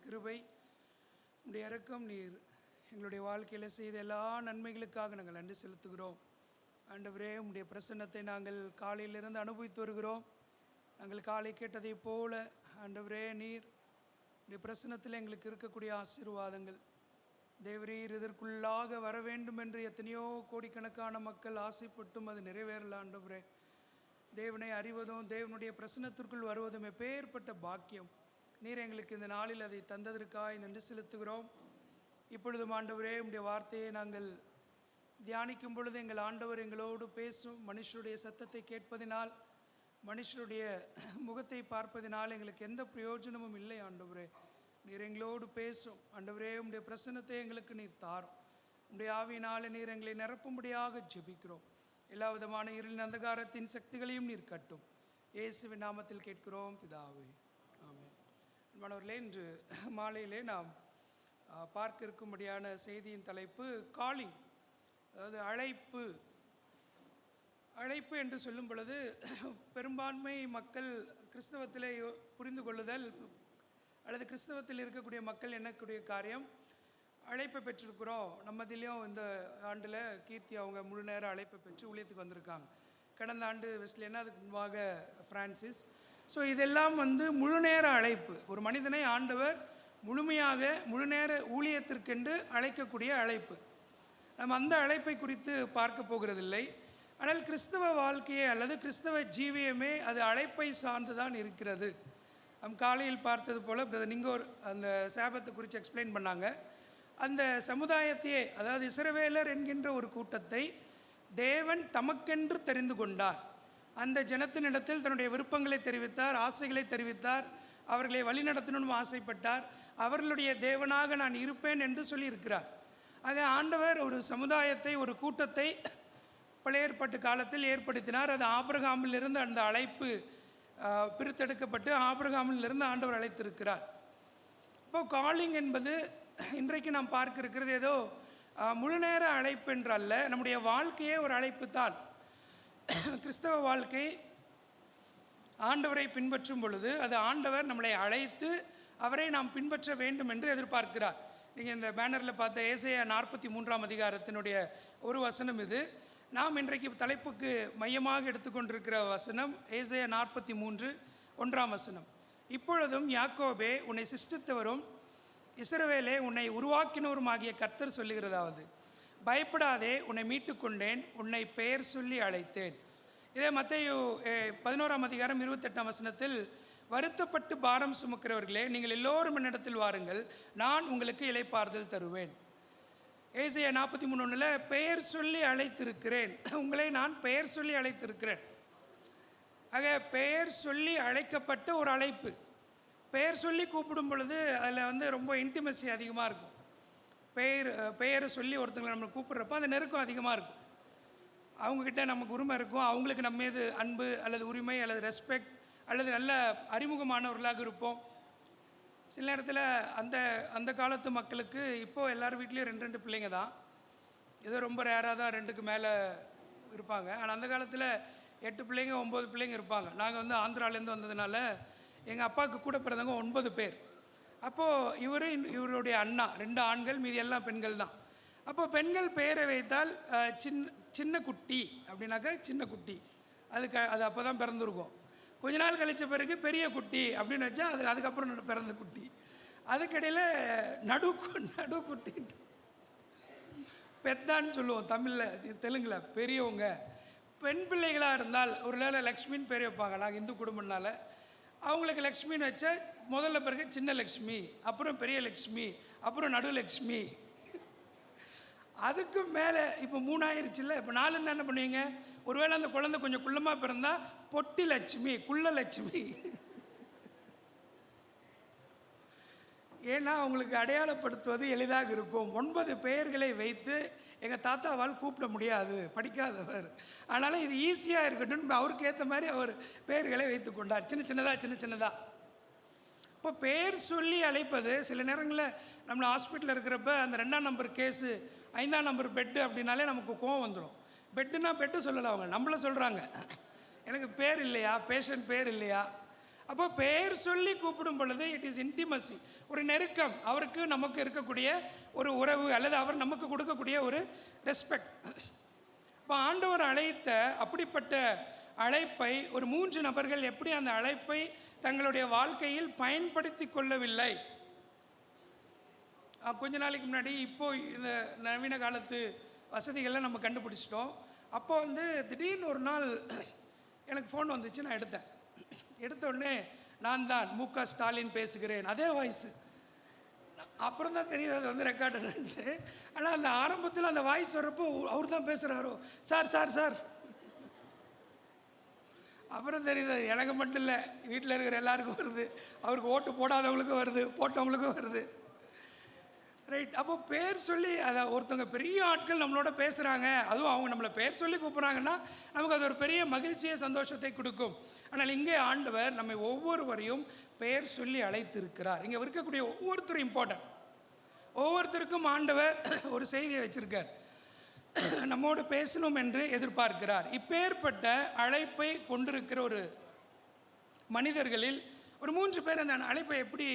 கிருபை, உம்முடைய இரக்கம், நீர் எங்களுடைய வாழ்க்கையில் செய்த எல்லா நன்மைகளுக்காக நாங்கள் நன்றி செலுத்துகிறோம். ஆண்டவரே, உம்முடைய பிரசன்னத்தை நாங்கள் காலையிலிருந்து அனுபவித்து வருகிறோம். நாங்கள் காலை கேட்டதை போல ஆண்டவரே, நீர் உடைய பிரசன்னத்தில் எங்களுக்கு இருக்கக்கூடிய ஆசீர்வாதங்கள் தேவரீர் இதற்குள்ளாக வர வேண்டும் என்று எத்தனையோ கோடிக்கணக்கான மக்கள் ஆசைப்பட்டும் அது நிறைவேறல. ஆண்டவரே, தேவனை அறிவதும் தேவனுடைய பிரசன்னத்திற்குள் வருவதும் எப்பேற்பட்ட பாக்கியம். நீர் எங்களுக்கு இந்த நாளில் அதை தந்ததற்காய் நன்றி செலுத்துகிறோம். இப்பொழுதும் ஆண்டவரே, உம்முடைய வார்த்தையை நாங்கள் தியானிக்கும் பொழுது எங்கள் ஆண்டவர் எங்களோடு பேசும். மனுஷருடைய சத்தத்தை கேட்பதினால், மனுஷருடைய முகத்தை பார்ப்பதினால் எங்களுக்கு எந்த பிரயோஜனமும் இல்லை. ஆண்டவரே, நீர் எங்களோடு பேசும். ஆண்டவரே, உம்முடைய பிரசன்னத்தை எங்களுக்கு நீர் தாரும். உம்முடைய ஆவியினாலே நீர் எங்களை நிரப்பும்படியாக ஜெபிக்கிறோம். எல்லா விதமான இருளின் அந்தகாரத்தின் சக்திகளையும் நீர் கட்டும். இயேசுவின் நாமத்தில் கேட்கிறோம் பிதாவே, ஆமென். அன்பானவர்களே, இன்று மாலையிலே நாம் பார்க்க இருக்கும்படியான செய்தியின் தலைப்பு காலிங், அதாவது அழைப்பு. அழைப்பு என்று சொல்லும் பொழுது பெரும்பான்மை மக்கள் கிறிஸ்தவத்திலே புரிந்து கொள்ளுதல் அல்லது கிறிஸ்தவத்தில் இருக்கக்கூடிய மக்கள் என்னக்கூடிய காரியம், அழைப்பை பெற்றிருக்கிறோம். நம்மதிலையும் இந்த ஆண்டில் கீர்த்தி அவங்க முழு நேர அழைப்பை பெற்று ஊழியத்துக்கு வந்திருக்காங்க. கடந்த ஆண்டு வெஸ்லியனா, அதுக்கு முன்பாக ஃப்ரான்சிஸ். ஸோ இதெல்லாம் முழு நேர அழைப்பு. ஒரு மனிதனை ஆண்டவர் முழுமையாக முழு நேர ஊழியத்திற்கென்று அழைக்கக்கூடிய அழைப்பு. நம்ம அந்த அழைப்பை குறித்து பார்க்க போகிறதில்லை. ஆனால் கிறிஸ்தவ வாழ்க்கையை அல்லது கிறிஸ்தவ ஜீவியமே அது அழைப்பை சார்ந்து தான் இருக்கிறது. காலையில் பார்த்தது போல் பிரதர் நிங்கோர் அந்த சாபத்தை குறித்து எக்ஸ்பிளைன் பண்ணாங்க. அந்த சமுதாயத்தையே, அதாவது இஸ்ரவேலர் என்கின்ற ஒரு கூட்டத்தை தேவன் தமக்கென்று தெரிந்து கொண்டார். அந்த ஜனத்தினிடத்தில் தன்னுடைய விருப்பங்களை தெரிவித்தார், ஆசைகளை தெரிவித்தார், அவர்களை வழிநடத்தணும்னு ஆசைப்பட்டார். அவர்களுடைய தேவனாக நான் இருப்பேன் என்று சொல்லியிருக்கிறார். ஆக ஆண்டவர் ஒரு சமுதாயத்தை, ஒரு கூட்டத்தை பழைய ஏற்பாட்டு காலத்தில் ஏற்படுத்தினார். அது ஆபிரகாமிலிருந்து அந்த அழைப்பு பிரித்தெடுக்கப்பட்டு ஆபிரகாமிலிருந்து ஆண்டவர் அழைத்திருக்கிறார். இப்போ காலிங் என்பது இன்றைக்கு நாம் பார்க்க இருக்கிறது ஏதோ முழு நேர அழைப்பு என்றல்ல, நம்முடைய வாழ்க்கையே ஒரு அழைப்பு தான். கிறிஸ்தவ வாழ்க்கை ஆண்டவரை பின்பற்றும் பொழுது அது ஆண்டவர் நம்மளை அழைத்து அவரை நாம் பின்பற்ற வேண்டும் என்று எதிர்பார்க்கிறார். நீங்கள் இந்த பேனரில் பார்த்த ஏசாயா 43ஆம் அதிகாரத்தினுடைய ஒரு வசனம் இது. நாம் இன்றைக்கு தலைப்புக்கு மையமாக எடுத்துக்கொண்டிருக்கிற வசனம் ஏசாயா 43:1 வசனம். இப்பொழுதும் யாக்கோபே, உன்னை சிருஷ்டித்தவரும் இஸ்ரவேலே, உன்னை உருவாக்கினவருமாகிய கர்த்தர் சொல்லுகிறதாவது, பயப்படாதே, உன்னை மீட்டு கொண்டேன், உன்னை பெயர் சொல்லி அழைத்தேன். இதே மத்தேயு 11ஆம் அதிகாரம் 28ஆம் வசனத்தில், வருத்தப்பட்டு பாரம் சுமக்கிறவர்களே, நீங்கள் எல்லோரும் என்னிடத்தில் வாருங்கள், நான் உங்களுக்கு இளைப்பாறுதல் தருவேன். ஏசாயா 43:1 பெயர் சொல்லி அழைத்திருக்கிறேன், உங்களை நான் பெயர் சொல்லி அழைத்திருக்கிறேன். ஆக பெயர் சொல்லி அழைக்கப்பட்ட ஒரு அழைப்பு. பெயர் சொல்லி கூப்பிடும் பொழுது அதில் ரொம்ப இன்டிமெசி அதிகமாக இருக்கும். பெயரை சொல்லி ஒருத்தங்களை நம்ம கூப்பிட்றப்போ அந்த நெருக்கம் அதிகமாக இருக்கும். அவங்கக்கிட்ட நமக்கு உரிமை இருக்கும், அவங்களுக்கு நம்ம மீது அன்பு அல்லது உரிமை அல்லது ரெஸ்பெக்ட் அல்லது நல்ல அறிமுகமானவர்களாக இருப்போம். சில நேரத்தில் அந்த காலத்து மக்களுக்கு இப்போது எல்லார் வீட்லேயும் 2 பிள்ளைங்க தான், ஏதோ ரொம்ப ரேராக தான் 2க்கு மேலே இருப்பாங்க. ஆனால் அந்த காலத்தில் 8 பிள்ளைங்க 9 பிள்ளைங்க இருப்பாங்க. நாங்கள் ஆந்திராலேருந்து வந்ததுனால எங்கள் அப்பாவுக்கு கூட பிறந்தவங்க 9 பேர். அப்போது இவருடைய அண்ணா 2 ஆண்கள், மீதி எல்லாம் பெண்கள் தான். அப்போது பெண்கள் பெயரை வைத்தால் சின்ன குட்டி அப்படின்னாக்கா சின்ன குட்டி, அது அப்போ தான் பிறந்திருக்கும். கொஞ்ச நாள் கழித்த பிறகு பெரிய குட்டி அப்படின்னு வச்சா அதுக்கப்புறம் பிறந்த குட்டி. அதுக்கிடையில் நடு குட்டி, பெத்தான்னு சொல்லுவோம் தமிழில், தெலுங்கில் பெரியவங்க. பெண் பிள்ளைகளாக இருந்தால் ஒரு வேளை லக்ஷ்மின்னு பேர் வைப்பாங்க. நாங்கள் இந்து குடும்பம்னால அவங்களுக்கு லக்ஷ்மின்னு வச்சா முதல்ல பிறகு சின்ன லக்ஷ்மி, அப்புறம் பெரிய லக்ஷ்மி, அப்புறம் நடு லக்ஷ்மி. அதுக்கு மேலே இப்போ 3 ஆயிருச்சுல்ல. இப்போ 4 என்ன பண்ணுவீங்க? ஒருவேளை அந்த குழந்தை கொஞ்சம் குள்ளமாக பிறந்தால் பொட்டி லட்சுமி, குள்ள லட்சுமி. ஏன்னா அவங்களுக்கு அடையாளப்படுத்துவது எளிதாக இருக்கும். 9 பெயர்களை வைத்து எங்கள் தாத்தாவால் கூப்பிட முடியாது, படிக்காதவர். அதனால் இது ஈஸியாக இருக்கட்டும், அவருக்கு ஏற்ற மாதிரி அவர் பெயர்களை வைத்து கொண்டார், சின்ன சின்னதாக. இப்போ பெயர் சொல்லி அழைப்பது சில நேரங்களில் நம்மளை ஹாஸ்பிட்டலில் இருக்கிறப்ப அந்த 2ஆம் நம்பர் கேஸு 5ஆம் நம்பர் பெட்டு அப்படின்னாலே நமக்கு கோவம் வந்துடும். பெட்டுனா பெட்டு சொல்லலை, அவங்க நம்மளை சொல்கிறாங்க. எனக்கு பேர் இல்லையா, பேஷண்ட் பேர் இல்லையா. அப்போ பெயர் சொல்லி கூப்பிடும் பொழுது இட் இஸ் இன்டிமசி, ஒரு நெருக்கம், அவருக்கு நமக்கு இருக்கக்கூடிய ஒரு உறவு, அல்லது அவர் நமக்கு கொடுக்கக்கூடிய ஒரு ரெஸ்பெக்ட். இப்போ ஆண்டவர் அழைத்த அப்படிப்பட்ட அழைப்பை ஒரு 3 நபர்கள் எப்படி அந்த அழைப்பை தங்களுடைய வாழ்க்கையில் பயன்படுத்தி கொள்ளவில்லை. கொஞ்ச நாளைக்கு முன்னாடி, இப்போது இந்த நவீன காலத்து வசதிகளை நம்ம கண்டுபிடிச்சிட்டோம். அப்போ திடீர்னு ஒரு நாள் எனக்கு ஃபோன் வந்துச்சு. நான் எடுத்த உடனே நான் தான் மு.க. ஸ்டாலின் பேசுகிறேன், அதே வாய்ஸு. அப்புறம் தான் தெரியுது அது ரெக்கார்டுன்ட்டு. ஆனால் அந்த ஆரம்பத்தில் அந்த வாய்ஸ் வர்றப்போ அவர் தான் பேசுகிறாரோ, சார் சார் சார். அப்புறம் தெரியுது எனக்கு மட்டும் இல்லை, வீட்டில் இருக்கிற எல்லாருக்கும் வருது, அவருக்கு ஓட்டு போடாதவங்களுக்கும் வருது, போட்டவங்களுக்கும் வருது. ரைட். அப்போ பேர் சொல்லி அதை ஒருத்தவங்க பெரிய ஆட்கள் நம்மளோட பேசுகிறாங்க, அதுவும் அவங்க நம்மளை பேர் சொல்லி கூப்பிட்றாங்கன்னா நமக்கு அது ஒரு பெரிய மகிழ்ச்சியை, சந்தோஷத்தை கொடுக்கும். ஆனால் இங்கே ஆண்டவர் நம்மை ஒவ்வொருவரையும் பெயர் சொல்லி அழைத்திருக்கிறார். இங்கே இருக்கக்கூடிய ஒவ்வொருத்தரும் இம்பார்ட்டன்ட். ஒவ்வொருத்தருக்கும் ஆண்டவர் ஒரு செய்தியை வச்சிருக்கார், நம்மோடு பேசணும் என்று எதிர்பார்க்கிறார். இப்பேற்பட்ட அழைப்பை கொண்டிருக்கிற ஒரு மனிதர்களில் ஒரு 3 பேர் அந்த அழைப்பை எப்படி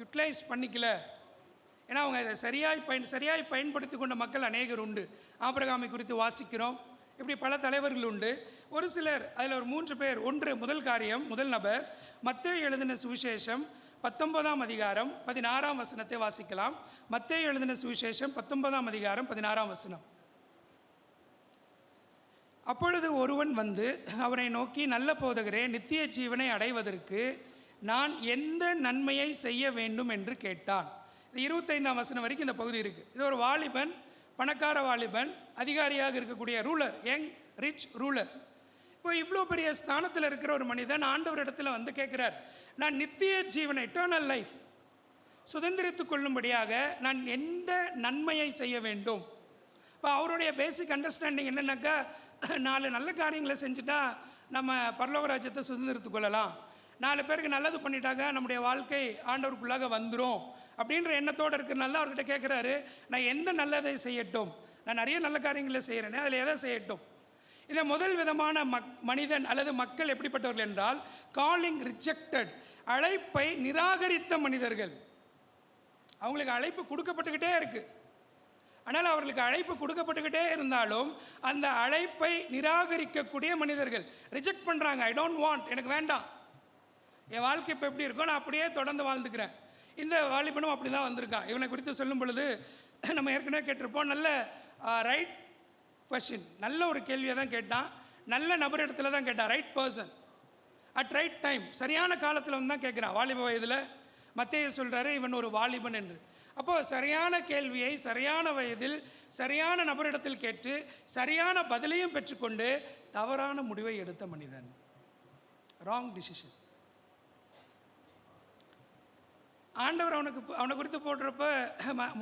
யூட்டிலைஸ் பண்ணிக்கல. ஏன்னா அவங்க அதை சரியாய் பயன்படுத்தி கொண்ட மக்கள் அநேகர் உண்டு. ஆபிரகாமை குறித்து வாசிக்கிறோம், இப்படி பல தலைவர்கள் உண்டு. ஒரு சிலர், அதில் ஒரு 3 பேர். முதல் காரியம், முதல் நபர் மத்தேயு எழுதின சுவிசேஷம் 19ஆம் அதிகாரம் 16ஆம் வசனத்தை வாசிக்கலாம். மத்தேயு எழுதின சுவிசேஷம் 19ஆம் அதிகாரம் 16ஆம் வசனம். அப்பொழுது ஒருவன் வந்து அவரை நோக்கி, நல்ல போதகரே, நித்திய ஜீவனை அடைவதற்கு நான் எந்த நன்மையை செய்ய வேண்டும் என்று கேட்டான். இது 25ஆம் வசனம் வரைக்கும் இந்த பகுதி இருக்குது. இது ஒரு வாலிபன், பணக்கார வாலிபன், அதிகாரியாக இருக்கக்கூடிய ரூலர், யங் ரிச் ரூலர். இப்போ இவ்வளோ பெரிய ஸ்தானத்தில் இருக்கிற ஒரு மனிதன் ஆண்டவர் இடத்துல வந்து கேட்குறார், நான் நித்திய ஜீவனை, எட்டர்னல் லைஃப் சுதந்திரித்து கொள்ளும்படியாக நான் எந்த நன்மையை செய்ய வேண்டும். இப்போ அவருடைய பேசிக் அண்டர்ஸ்டாண்டிங் என்னென்னாக்கா, 4 நல்ல காரியங்களை செஞ்சுட்டா நம்ம பரலோக ராஜ்யத்தை சுதந்திரித்து கொள்ளலாம், 4 பேருக்கு நல்லது பண்ணிட்டாங்க நம்முடைய வாழ்க்கை ஆண்டவருக்குள்ளாக வந்துடும் அப்படின்ற எண்ணத்தோடு இருக்கிறனால அவர்கிட்ட கேட்குறாரு, நான் எந்த நல்லதை செய்யட்டும், நான் நிறைய நல்ல காரியங்களை செய்கிறேனே, அதில் எதை செய்யட்டும். இதை முதல் விதமான மனிதன் அல்லது மக்கள் எப்படிப்பட்டவர்கள் என்றால், காலிங் ரிஜெக்டட், அழைப்பை நிராகரித்த மனிதர்கள். அவங்களுக்கு அழைப்பு கொடுக்கப்பட்டுக்கிட்டே இருக்குது, ஆனால் அவர்களுக்கு அழைப்பு கொடுக்கப்பட்டுக்கிட்டே இருந்தாலும் அந்த அழைப்பை நிராகரிக்கக்கூடிய மனிதர்கள். ரிஜெக்ட் பண்ணுறாங்க, ஐ டோன்ட் வாண்ட், எனக்கு வேண்டாம், என் வாழ்க்கை இப்போ எப்படி இருக்கோ நான் அப்படியே தொடர்ந்து வாழ்ந்துக்கிறேன். இந்த வாலிபனும் அப்படி தான் வந்திருக்கான். இவனை குறித்து சொல்லும் பொழுது நம்ம ஏற்கனவே கேட்டிருப்போம், நல்ல ரைட் கொஸ்டின், நல்ல ஒரு கேள்வியை தான் கேட்டான், நல்ல நபர் இடத்துல தான் கேட்டான், right person at right time, சரியான காலத்தில் வந்து தான் கேட்குறான். வாலிப வயதில் மத்தேயு சொல்கிறாரு இவன் ஒரு வாலிபன் என்று. அப்போது சரியான கேள்வியை சரியான வயதில் சரியான நபரிடத்தில் கேட்டு சரியான பதிலையும் பெற்றுக்கொண்டு தவறான முடிவை எடுத்த மனிதன், ராங் டிசிஷன். ஆண்டவர் அவனை குறித்து போடுறப்ப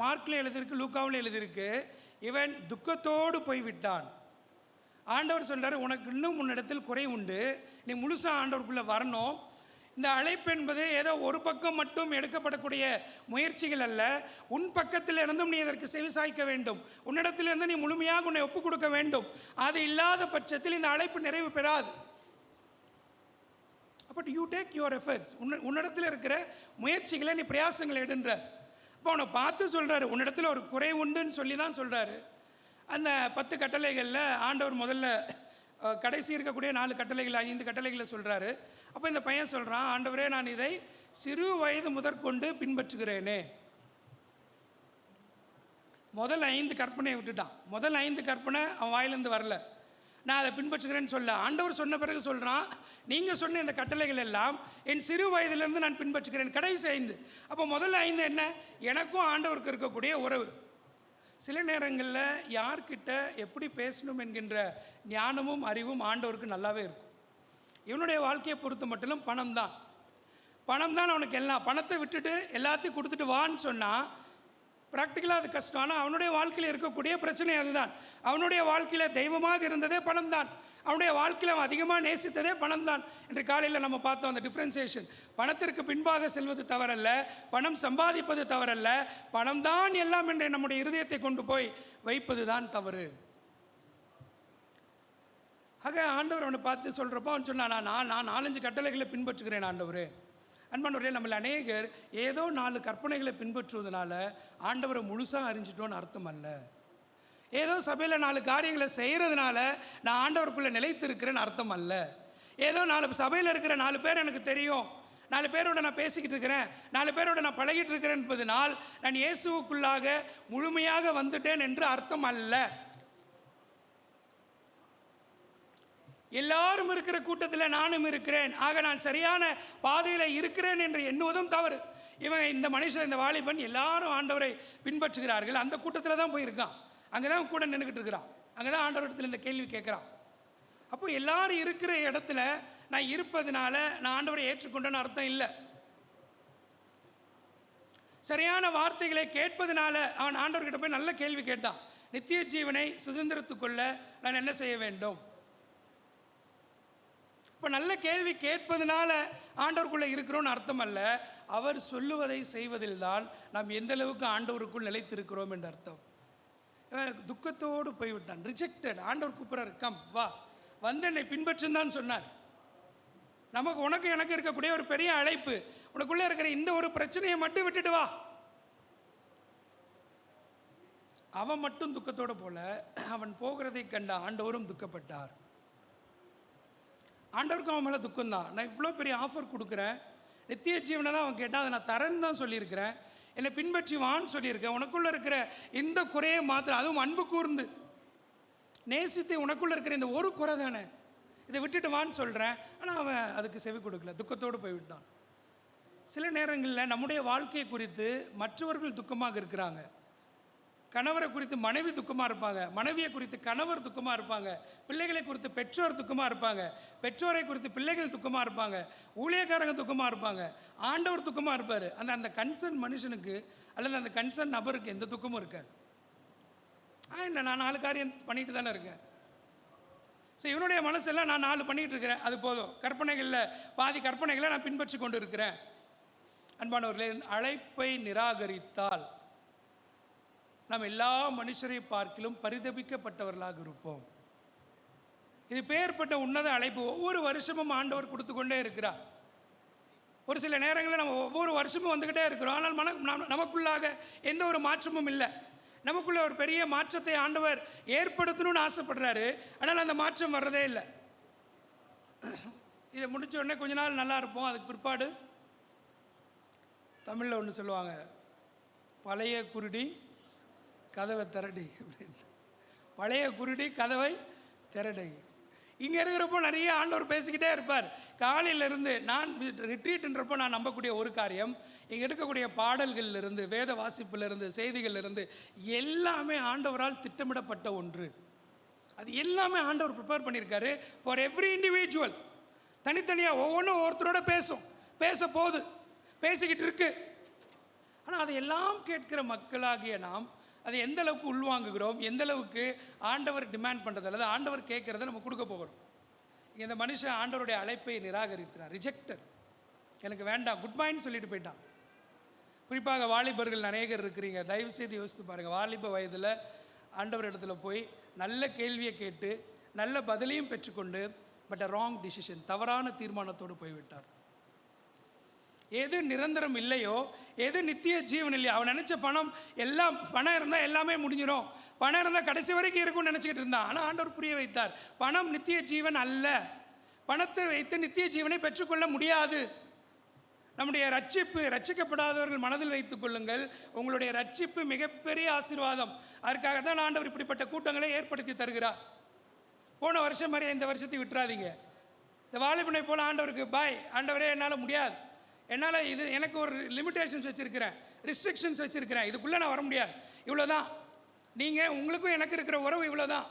மார்க்கில் எழுதியிருக்கு, லூக்காவில் எழுதியிருக்கு, இவன் துக்கத்தோடு போய்விட்டான். ஆண்டவர் சொல்கிறார், உனக்கு இன்னும் உன்னிடத்தில் குறை உண்டு, நீ முழுசாக ஆண்டவருக்குள்ளே வரணும். இந்த அழைப்பு என்பது ஏதோ ஒரு பக்கம் மட்டும் எடுக்கப்படக்கூடிய முயற்சிகள் அல்ல, உன் பக்கத்தில் இருந்தும் நீ இதற்கு செவிசாய்க்க வேண்டும், உன்னிடத்திலிருந்து நீ முழுமையாக உன்னை ஒப்புக் கொடுக்க வேண்டும். அது இல்லாத பட்சத்தில் இந்த அழைப்பு நிறைவு பெறாது. But you take your efforts, உன்னிடத்தில் இருக்கிற முயற்சிகளை நீ பிரயாசங்களை எடுன்ற. இப்போ அவனை பார்த்து சொல்கிறாரு, உன்னிடத்தில் ஒரு குறை உண்டுன்னு சொல்லி தான் சொல்கிறாரு. அந்த 10 கட்டளைகளில் ஆண்டவர் முதல்ல கடைசி இருக்கக்கூடிய 4 கட்டளைகள் 5 கட்டளைகளை சொல்கிறாரு. அப்போ இந்த பையன் சொல்கிறான், ஆண்டவரே நான் இதை சிறு வயது முதற்கொண்டு பின்பற்றுகிறேனே. முதல் 5 கற்பனையை விட்டுட்டான். முதல் 5 கற்பனை அவன் வாயிலேருந்து வரல, நான் அதை பின்பற்றுகிறேன்னு சொல்ல. ஆண்டவர் சொன்ன பிறகு சொல்கிறான், நீங்கள் சொன்ன இந்த கட்டளைகள் எல்லாம் என் சிறு வயதிலிருந்து நான் பின்பற்றுகிறேன். கடைசி 5. அப்போ முதல் 5 என்ன? எனக்கும் ஆண்டவருக்கு இருக்கக்கூடிய உறவு. சில நேரங்களில் யார்கிட்ட எப்படி பேசணும் என்கின்ற ஞானமும் அறிவும் ஆண்டவருக்கு நல்லாவே இருக்கும். இவனுடைய வாழ்க்கையை பொறுத்த மட்டும் பணம் தான் அவனுக்கு எல்லாம். பணத்தை விட்டுட்டு எல்லாத்தையும் கொடுத்துட்டு வான்னு சொன்னால் ப்ராக்டிக்கலாக அது கஷ்டம். ஆனால் அவனுடைய வாழ்க்கையில் இருக்கக்கூடிய பிரச்சனை அதுதான். அவனுடைய வாழ்க்கையில் தெய்வமாக இருந்ததே பணம் தான். அவனுடைய வாழ்க்கையில் அவன் அதிகமாக நேசித்ததே பணம் தான். இன்று காலையில் நம்ம பார்த்தோம் அந்த டிஃப்ரென்சியேஷன். பணத்திற்கு பின்பாக செல்வது தவறல்ல, பணம் சம்பாதிப்பது தவறல்ல, பணம் தான் எல்லாம் என்று நம்முடைய இருதயத்தை கொண்டு போய் வைப்பது தான் தவறு. ஆக ஆண்டவர் அவனை பார்த்து சொல்கிறப்போ அவன் சொன்னான், நான் 4-5 கட்டளைகளை பின்பற்றுகிறேன் ஆண்டவர். அன்பானவர்களே, நம்மள அநேகர் ஏதோ 4 கற்பனைகளை பின்பற்றுவதனால ஆண்டவரை முழுசாக அறிஞ்சிட்டோன்னு அர்த்தம் அல்ல. ஏதோ சபையில் 4 காரியங்களை செய்கிறதுனால நான் ஆண்டவருக்குள்ளே நிலைத்து இருக்கிறேன்னு அர்த்தம் அல்ல. ஏதோ 4 சபையில் இருக்கிற 4 பேர் எனக்கு தெரியும், 4 பேரோட நான் பேசிக்கிட்டு இருக்கிறேன், 4 பேரோட நான் பழகிட்டு இருக்கிறேன் என்பதனால் நான் இயேசுவுக்குள்ளாக முழுமையாக வந்துட்டேன் என்று அர்த்தம் அல்ல. எல்லாரும் இருக்கிற கூட்டத்தில் நானும் இருக்கிறேன், ஆக நான் சரியான பாதையில் இருக்கிறேன் என்று எண்ணுவதும் தவறு. இவன் இந்த மனுஷன், இந்த வாலிபன் எல்லாரும் ஆண்டவரை பின்பற்றுகிறார்கள், அந்த கூட்டத்தில் தான் போயிருக்கான், அங்கே தான் கூட நின்றுக்கிட்டு இருக்கிறான், அங்கே தான் ஆண்டவரிடத்தில் இந்த கேள்வி கேட்குறான். அப்போ எல்லாரும் இருக்கிற இடத்துல நான் இருப்பதுனால நான் ஆண்டவரை ஏற்றுக்கொண்டேன்னு அர்த்தம் இல்லை. சரியான வார்த்தைகளை கேட்பதனால அவன் ஆண்டவர்கிட்ட போய் நல்ல கேள்வி கேட்டான், நித்திய ஜீவனை சுதந்திரத்துக்குள்ள நான் என்ன செய்ய வேண்டும்? இப்போ நல்ல கேள்வி கேட்பதனால ஆண்டவருக்குள்ளே இருக்கிறோன்னு அர்த்தம் அல்ல, அவர் சொல்லுவதை செய்வதில் தான் நாம் எந்த அளவுக்கு ஆண்டவருக்குள் நிலைத்திருக்கிறோம் என்று அர்த்தம். துக்கத்தோடு போய்விட்டான், ரிஜெக்டட். ஆண்டவர் கூப்பிட்றாரு, கம் வா, வந்து என்னை பின்பற்றுன்னு தான் சொன்னார். உனக்கு எனக்கு இருக்கக்கூடிய ஒரு பெரிய அழைப்பு, உனக்குள்ளே இருக்கிற இந்த ஒரு பிரச்சனையை மட்டும் விட்டுட்டு வா. அவன் மட்டும் துக்கத்தோடு போல, அவன் போகிறதை கண்ட ஆண்டவரும் துக்கப்பட்டார். ஆண்டவருக்கும் அவன் மேலே துக்கம்தான். நான் இவ்வளோ பெரிய ஆஃபர் கொடுக்குறேன், நித்திய ஜீவனை தான் அவன் கேட்டால், அதை நான் தரேன்னு தான் சொல்லியிருக்கிறேன், என்னை பின்பற்றி வான்னு சொல்லியிருக்கேன், உனக்குள்ளே இருக்கிற இந்த குறையை மாத்திரம், அதுவும் அன்பு கூர்ந்து நேசித்து உனக்குள்ளே இருக்கிற இந்த ஒரு குறை தானே, இதை விட்டுட்டு வான்னு சொல்கிறேன். ஆனால் அவன் அதுக்கு செவி கொடுக்கல, துக்கத்தோடு போய்விட்டான். சில நேரங்களில் நம்முடைய வாழ்க்கையை குறித்து மற்றவர்கள் துக்கமாக இருக்கிறாங்க. கணவரை குறித்து மனைவி துக்கமாக இருப்பாங்க, மனைவியை குறித்து கணவர் துக்கமாக இருப்பாங்க, பிள்ளைகளை குறித்து பெற்றோர் துக்கமாக இருப்பாங்க, பெற்றோரை குறித்து பிள்ளைகள் துக்கமாக இருப்பாங்க, ஊழியக்காரங்க துக்கமாக இருப்பாங்க, ஆண்டவர் துக்கமாக இருப்பார். அந்த கன்சர்ன் மனுஷனுக்கு அல்லது அந்த கன்சர்ன் நபருக்கு எந்த துக்கமும் இருக்காது. என்ன, நான் 4 காரியம் பண்ணிட்டு தானே இருக்கேன். ஸோ இவனுடைய மனசெல்லாம் நான் 4 பண்ணிகிட்டு இருக்கிறேன், அது போதும். கற்பனைகளில் பாதி கற்பனைகளை நான் பின்பற்றி கொண்டு இருக்கிறேன். அன்பானவர்களே, அழைப்பை நிராகரித்தால் நாம் எல்லா மனுஷரை பார்க்கிலும் பரிதபிக்கப்பட்டவர்களாக இருப்போம். இது பேர்பட்ட உன்னத அழைப்பு ஒவ்வொரு வருஷமும் ஆண்டவர் கொடுத்து கொண்டே இருக்கிறார். ஒரு சில நேரங்களில் நம்ம ஒவ்வொரு வருஷமும் வந்துக்கிட்டே இருக்கிறோம், ஆனால் நமக்குள்ளாக எந்த ஒரு மாற்றமும் இல்லை. நமக்குள்ள ஒரு பெரிய மாற்றத்தை ஆண்டவர் ஏற்படுத்தணும்னு ஆசைப்படுறாரு, ஆனால் அந்த மாற்றம் வர்றதே இல்லை. இதை முடித்த உடனே கொஞ்ச நாள் நல்லா இருப்போம், அதுக்கு பிற்பாடு தமிழில் ஒன்று சொல்லுவாங்க, பழைய குருடி கதவை திரடி அப்படின்னு. பழைய குருடி கதவை திரடி. இங்கே இருக்கிறப்போ நிறைய ஆண்டவர் பேசிக்கிட்டே இருப்பார். காலையிலிருந்து நான் ரிட்ரீட்ன்றப்போ நான் நம்பக்கூடிய ஒரு காரியம், இங்கே இருக்கக்கூடிய பாடல்களிலிருந்து, வேத வாசிப்பிலிருந்து, செய்திகளிலிருந்து எல்லாமே ஆண்டவரால் திட்டமிடப்பட்ட ஒன்று. அது எல்லாமே ஆண்டவர் ப்ரிப்பேர் பண்ணியிருக்காரு ஃபார் எவ்ரி இண்டிவிஜுவல். தனித்தனியாக ஒவ்வொன்றும் ஒருத்தரோட பேச போகுது, பேசிக்கிட்டு இருக்கு. ஆனால் அதையெல்லாம் கேட்கிற மக்களாகிய நாம் அதை எந்த அளவுக்கு உள்வாங்குகிறோம், எந்த அளவுக்கு ஆண்டவர் டிமாண்ட் பண்ணுறது அல்லது ஆண்டவர் கேட்குறத நம்ம கொடுக்க போகிறோம். இந்த மனுஷன் ஆண்டவருடைய அழைப்பை நிராகரித்தார், ரிஜெக்டட். எனக்கு வேண்டாம், குட் பைன்னு சொல்லிட்டு போயிட்டான். குறிப்பாக வாலிபர்கள் அநேகர் இருக்கிறீங்க, தயவு செய்து யோசித்து பாருங்கள். வாலிப வயதில் ஆண்டவர் இடத்துல போய் நல்ல கேள்வியை கேட்டு நல்ல பதிலையும் பெற்றுக்கொண்டு பட் ராங் டிசிஷன், தவறான தீர்மானத்தோடு போய்விட்டார். எது நிரந்தரம் இல்லையோ, எது நித்திய ஜீவன் இல்லையோ, அவன் நினச்ச பணம் இருந்தால் எல்லாமே முடிஞ்சிடும், பணம் இருந்தால் கடைசி வரைக்கும் இருக்கும்னு நினச்சிக்கிட்டு இருந்தான். ஆனால் ஆண்டவர் புரிய வைத்தார், பணம் நித்திய ஜீவன் அல்ல, பணத்தை வைத்து நித்திய ஜீவனை பெற்றுக்கொள்ள முடியாது. நம்முடைய ரட்சிக்கப்படாதவர்கள் மனதில் வைத்துக் கொள்ளுங்கள், உங்களுடைய ரட்சிப்பு மிகப்பெரிய ஆசீர்வாதம். அதற்காக தான் ஆண்டவர் இப்படிப்பட்ட கூட்டங்களை ஏற்படுத்தி தருகிறார். போன வருஷம் மாதிரி இந்த வருஷத்தை விட்டுறாதீங்க. இந்த வாலிபனை போல ஆண்டவருக்கு பாய், ஆண்டவரே என்னால் முடியாது, என்னால் இது எனக்கு ஒரு லிமிட்டேஷன்ஸ் வச்சுருக்கிறேன், ரிஸ்ட்ரிக்ஷன்ஸ் வச்சுருக்கிறேன், இதுக்குள்ளே நான் வர முடியாது, இவ்வளோதான். உங்களுக்கும் எனக்கு இருக்கிற உறவு இவ்வளோதான்.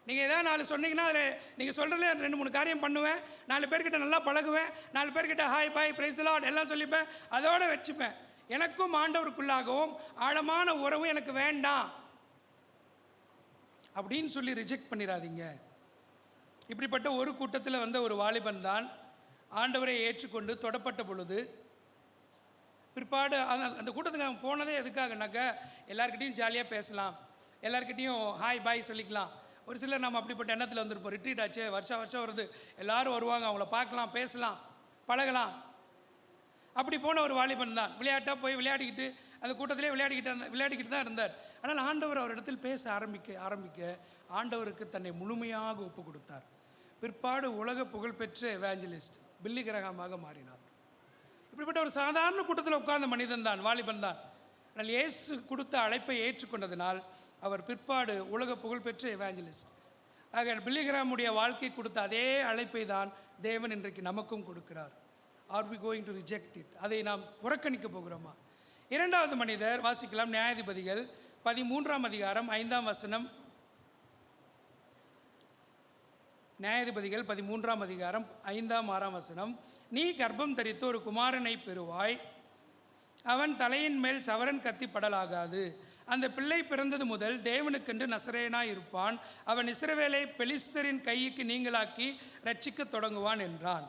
நீங்கள் எதாவது 4 சொன்னீங்கன்னா அதில் நீங்கள் சொல்கிறதுல 2-3 காரியம் பண்ணுவேன், 4 பேர்கிட்ட நல்லா பழகுவேன், 4 பேர்கிட்ட hi bye praise the Lord எல்லாம் சொல்லிப்பேன், அதோடு வச்சுப்பேன். எனக்கும் ஆண்டவருக்குள்ளாகவும் ஆழமான உறவும் எனக்கு வேண்டாம் அப்படின்னு சொல்லி ரிஜெக்ட் பண்ணிடாதீங்க. இப்படிப்பட்ட ஒரு கூட்டத்தில் வந்த ஒரு வாலிபன் தான் ஆண்டவரை ஏற்றுக்கொண்டு தொடப்பட்ட பொழுது பிற்பாடு அந்த கூட்டத்துக்கு அவன் போனதே எதுக்காகனாக்கா, எல்லாருக்கிட்டையும் ஜாலியாக பேசலாம், எல்லாருக்கிட்டையும் ஹாய் பாய் சொல்லிக்கலாம், ஒரு சிலர் நம்ம அப்படிப்பட்ட எண்ணத்தில் வந்துருப்போம். ரிட்ரீட் ஆச்சு, வருஷம் வருஷம் வருது, எல்லாரும் வருவாங்க, அவங்கள பார்க்கலாம், பேசலாம், பழகலாம். அப்படி போன ஒரு வாலிபன் தான். விளையாட்டாக போய் விளையாடிக்கிட்டு அந்த கூட்டத்திலே விளையாடிக்கிட்டு தான் இருந்தார். ஆனால் ஆண்டவர் அவரிடத்தில் பேச ஆரம்பிக்க ஆண்டவருக்கு தன்னை முழுமையாக ஒப்பு கொடுத்தார். பிற்பாடு உலக புகழ்பெற்ற எவாஞ்சலிஸ்ட் பில்லி கிரஹாமாக மாறினார். இப்படிப்பட்ட ஒரு சாதாரண கூட்டத்தில் உட்கார்ந்த மனிதன் தான், வாலிபன் தான். ஆனால் இயேசு கொடுத்த அழைப்பை ஏற்றுக்கொண்டதினால் அவர் பிற்பாடு உலக புகழ்பெற்ற எவாஞ்சலிஸ்ட். ஆக பில்லி கிரஹாமுடைய வாழ்க்கை கொடுத்த அதே அழைப்பை தான் தேவன் இன்றைக்கு நமக்கும் கொடுக்கிறார். Are we going to reject it? அதை நாம் புறக்கணிக்க போகிறோமா? இரண்டாவது மனிதர் வாசிக்கலாம். நியாயாதிபதிகள் 13ஆம் அதிகாரம் 5ஆம் வசனம். நியாயாதிபதிகள் 13ஆம் அதிகாரம் 5ஆம் 6ஆம் வசனம். நீ கர்ப்பம் தரித்து ஒரு குமாரனை பெறுவாய், அவன் தலையின் மேல் சவரன் கத்தி படலாகாது. அந்த பிள்ளை பிறந்தது முதல் தேவனுக்கென்று நசரேயனாய் இருப்பான். அவன் இஸ்ரவேலை பெலிஸ்தரின் கைக்கு நீங்களாக்கி ரட்சிக்க தொடங்குவான் என்றான்.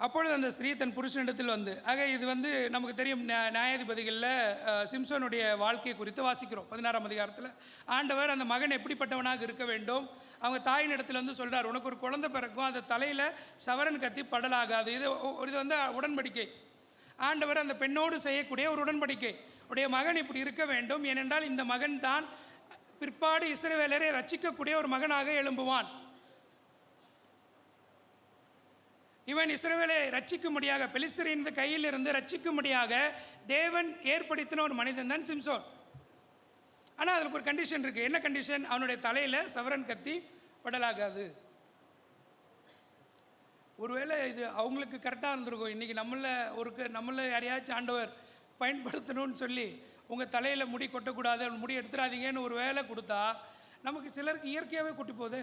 அப்பொழுது அந்த ஸ்திரீ தன் புருஷனிடத்தில் வந்து, ஆக இது நமக்கு தெரியும். நியாயாதிபதிகளில் சிம்சோனுடைய வாழ்க்கையை குறித்து வாசிக்கிறோம். 16ஆம் அதிகாரத்தில் ஆண்டவர் அந்த மகன் எப்படிப்பட்டவனாக இருக்க வேண்டும், அவங்க தாயின் இடத்துல சொல்கிறார், உனக்கு ஒரு குழந்தை பிறக்கும், அந்த தலையில் சவரன் கத்தி படலாகாது. இது உடன்படிக்கை. ஆண்டவர் அந்த பெண்ணோடு செய்யக்கூடிய ஒரு உடன்படிக்கை. உடைய மகன் இப்படி இருக்க வேண்டும், ஏனென்றால் இந்த மகன் தான் பிற்பாடு இஸ்ரவேலரை ரட்சிக்கக்கூடிய ஒரு மகனாக எழும்புவான். இவன் இஸ்ரவேலை ரட்சிக்கும்படியாக, பெலிஸ்தரின் கையில் இருந்து ரட்சிக்கும்படியாக தேவன் ஏற்படுத்தின ஒரு மனிதன் தான் சிம்சோன். ஆனால் அதுக்கு ஒரு கண்டிஷன் இருக்குது. என்ன கண்டிஷன்? அவனுடைய தலையில் சவரன் கத்தி படலாகாது. ஒருவேளை இது அவங்களுக்கு கரெக்டாக இருந்திருக்கும். இன்றைக்கி நம்மள யாரையாச்சும் ஆண்டவர் பயன்படுத்தணும்னு சொல்லி உங்கள் தலையில் முடி கொட்டக்கூடாது, முடி எடுத்துடாதீங்கன்னு ஒரு வேலை கொடுத்தா நமக்கு சிலருக்கு இயற்கையாகவே கொட்டி போகுது.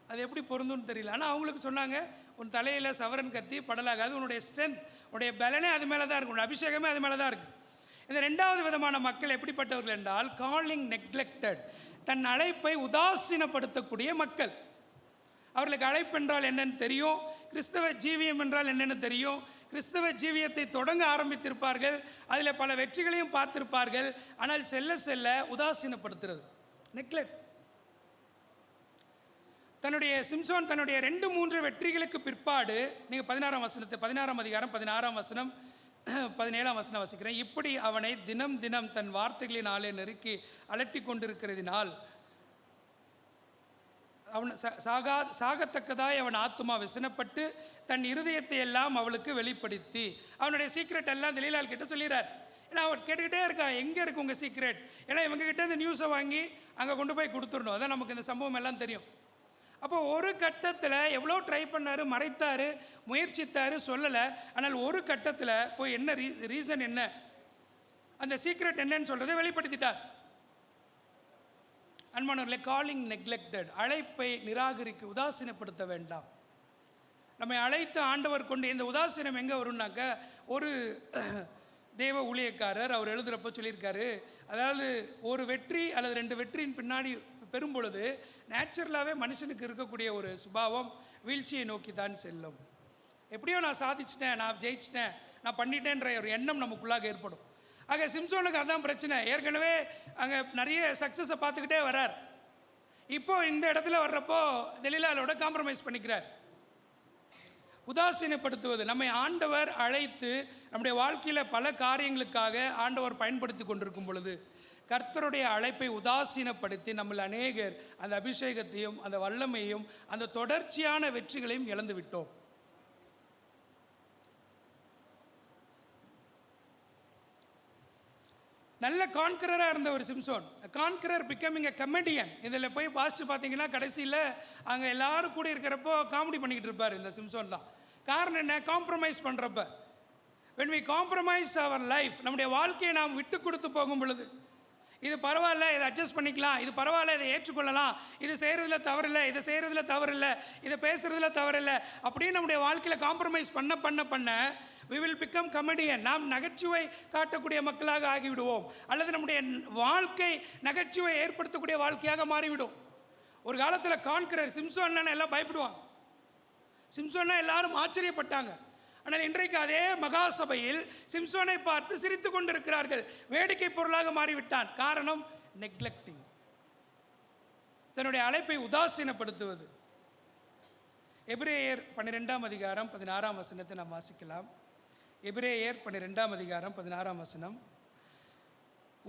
அது எப்படி பொருந்தும்னு தெரியல. ஆனால் அவங்களுக்கு சொன்னாங்க, உன் தலையில் சவரன் கத்தி படலாகாது, உன்னுடைய ஸ்ட்ரென்த், உன்னுடைய பலனே அது மேலே தான் இருக்குது, உன்னுடைய அபிஷேகமே அது மேலே தான் இருக்குது. இந்த ரெண்டாவது விதமான மக்கள் எப்படிப்பட்டவர்கள் என்றால், காலிங் நெக்லெக்டட், தன் அழைப்பை உதாசீனப்படுத்தக்கூடிய மக்கள். அவர்களுக்கு அழைப்பு என்றால் என்னென்னு தெரியும், கிறிஸ்தவ ஜீவியம் என்றால் என்னென்னு தெரியும், கிறிஸ்தவ ஜீவியத்தை தொடங்க ஆரம்பித்திருப்பார்கள், அதில் பல வெற்றிகளையும் பார்த்திருப்பார்கள். ஆனால் செல்ல செல்ல உதாசீனப்படுத்துறது, நெக்லெக்ட். சிம்சோன் தன்னுடைய 2-3 வெற்றிகளுக்கு பிற்பாடு, நீங்கள் 16ஆம் அதிகாரம் 16ஆம் வசனம் 17ஆம் வசனம் வாசிக்கிறேன். இப்படி அவனை தினம் தினம் தன் வார்த்தைகளினாலே நெருக்கி அலட்டி கொண்டிருக்கிறதினால் அவன் சாகத்தக்கதாய் அவன் ஆத்துமா விசனப்பட்டு தன் இருதயத்தை எல்லாம் அவளுக்கு வெளிப்படுத்தி, அவனுடைய சீக்ரெட் எல்லாம் தெலீலாள் கிட்ட சொல்லிடுறார். ஏன்னா அவன் கேட்டுக்கிட்டே இருக்கான், எங்கே இருக்கு உங்கள் சீக்ரெட்? ஏன்னா இவங்க கிட்ட இந்த நியூஸை வாங்கி அங்கே கொண்டு போய் கொடுத்துடணும். அதான் நமக்கு இந்த சம்பவம் எல்லாம் தெரியும். அப்போ ஒரு கட்டத்தில் எவ்வளோ ட்ரை பண்ணார், மறைத்தார், முயற்சித்தார், சொல்லலை. ஆனால் ஒரு கட்டத்தில் போய் என்ன ரீசன் என்ன, அந்த சீக்ரெட் என்னன்னு சொல்கிறத வெளிப்படுத்திட்டார். அன்பானவர்களே, காலிங் நெக்லெக்டட், அழைப்பை நிராகரிக்க, உதாசீனப்படுத்த வேண்டாம். நம்மை அழைத்து ஆண்டவர் கொண்டு, இந்த உதாசீனம் எங்கே வரும்னாக்க, ஒரு தேவ ஊழியக்காரர் அவர் எழுதுகிறப்போ சொல்லியிருக்காரு, அதாவது ஒரு வெற்றி அல்லது 2 வெற்றியின் பின்னாடி பெறும் பொழுது நேச்சுரலாகவே மனுஷனுக்கு இருக்கக்கூடிய ஒரு சுபாவம் வீழ்ச்சியை நோக்கி தான் செல்லும். எப்படியோ நான் சாதிச்சிட்டேன், நான் ஜெயிச்சிட்டேன், நான் பண்ணிட்டேன்ற ஒரு எண்ணம் நமக்குள்ளாக ஏற்படும். ஆக சிம்சோனுக்கு அதான் பிரச்சனை. ஏற்கனவே அங்கே நிறைய சக்ஸஸை பார்த்துக்கிட்டே வரார். இப்போ இந்த இடத்துல வர்றப்போ தெலீலாளோட காம்ப்ரமைஸ் பண்ணிக்கிறார். உதாசீனப்படுத்துவது, நம்மை ஆண்டவர் அழைத்து நம்முடைய வாழ்க்கையில் பல காரியங்களுக்காக ஆண்டவர் பயன்படுத்தி கொண்டிருக்கும் பொழுது கர்த்தருடைய அழைப்பை உதாசீனப்படுத்தி நம்மள அநேகர் அந்த அபிஷேகத்தையும் அந்த வல்லமையும் அந்த தொடர்ச்சியான வெற்றிகளையும் இழந்து விட்டோம். நல்ல கான்கரராக இருந்த ஒரு சிம்சோன், கான்கரர் பிகமிங் எ கமெடியன். இதில் போய் வாசித்து பார்த்தீங்கன்னா கடைசியில் அங்கே எல்லாரும் கூட இருக்கிறப்போ காமெடி பண்ணிக்கிட்டு இருப்பார் இந்த சிம்சோன் தான். காரணம் என்ன? காம்ப்ரமைஸ் பண்ணுறப்ப. when we compromise our life, நம்முடைய வாழ்க்கையை நாம் விட்டு கொடுத்து போகும் பொழுது, இது பரவாயில்ல, இதை அட்ஜஸ்ட் பண்ணிக்கலாம், இது பரவாயில்ல, இதை ஏற்றுக்கொள்ளலாம், இது செய்கிறதுல தவறில்லை, இதை செய்கிறதுல தவறில்லை, இதை பேசுகிறதுல தவறில்லை அப்படின்னு நம்முடைய வாழ்க்கையில் காம்ப்ரமைஸ் பண்ண we will become comedian. நாம் நகைச்சுவை காட்டக்கூடிய மக்களாக ஆகிவிடுவோம், அல்லது நம்முடைய வாழ்க்கை நகைச்சுவை ஏற்படுத்தக்கூடிய வாழ்க்கையாக மாறிவிடும். ஒரு காலத்தில் கான்கரர் சிம்சோன்னா எல்லாம் பயப்படுவாங்க, சிம்சோன்னா எல்லாரும் ஆச்சரியப்பட்டாங்க. ஆனால் இன்றைக்கு அதே மகா சபையில் சிம்சோனை பார்த்து சிரித்து கொண்டிருக்கிறார்கள். வேடிக்கை பொருளாக மாறிவிட்டான். காரணம் நெக்லெக்டிங். தன்னுடைய அழைப்பை உதாசீனப்படுத்துவது. எபிரேயர் 12ஆம் அதிகாரம் 16ஆம் வசனத்தை நாம் வாசிக்கலாம். எபிரேயர் 12ஆம் அதிகாரம் 16ஆம் வசனம்.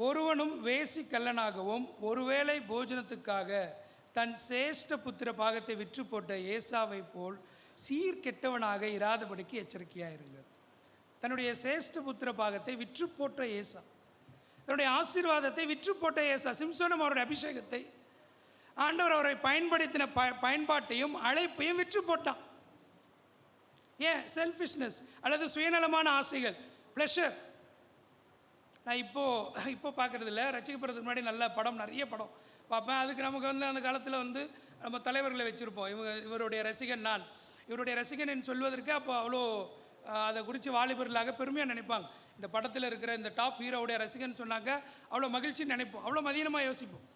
ஒருவனும் வேசி கல்லனாகவும் ஒருவேளை போஜனத்துக்காக தன் சேஷ்ட புத்திர பாகத்தை விற்று போட்ட ஏசாவை போல் சீர்கெட்டவனாக இராதபடிக்கு எச்சரிக்கையாயிருங்கள். தன்னுடைய சேஷ்ட புத்திர பாகத்தை விற்று போட்ட ஏசா, தன்னுடைய ஆசீர்வாதத்தை விற்று போட்ட ஏசா, சிம்சோனும் அவருடைய அபிஷேகத்தை, ஆண்டவர் அவரை பயன்படுத்தின பயன்பாட்டையும் அழைப்பையும் விற்று போட்டான். ஏன்? செல்ஃபிஷ்னஸ் அல்லது சுயநலமான ஆசைகள், ப்ளஷர். நான் இப்போ பார்க்குறது இல்லை, ரசிக்கப்படுறதுக்கு முன்னாடி நல்ல படம், நிறைய படம் பார்ப்பேன். அதுக்கு நமக்கு அந்த காலத்தில் நம்ம தலைவர்களை வச்சுருப்போம். இவருடைய ரசிகன் நான், இவருடைய ரசிகன் சொல்வதற்கு அப்போ அவ்வளோ அதை குறித்து வாலிபர்களாக பெருமையாக நினைப்பாங்க. இந்த படத்தில் இருக்கிற இந்த டாப் ஹீரோவுடைய ரசிகன் சொன்னாங்க அவ்வளோ மகிழ்ச்சின்னு நினைப்போம், அவ்வளோ மதியமாக யோசிப்போம்.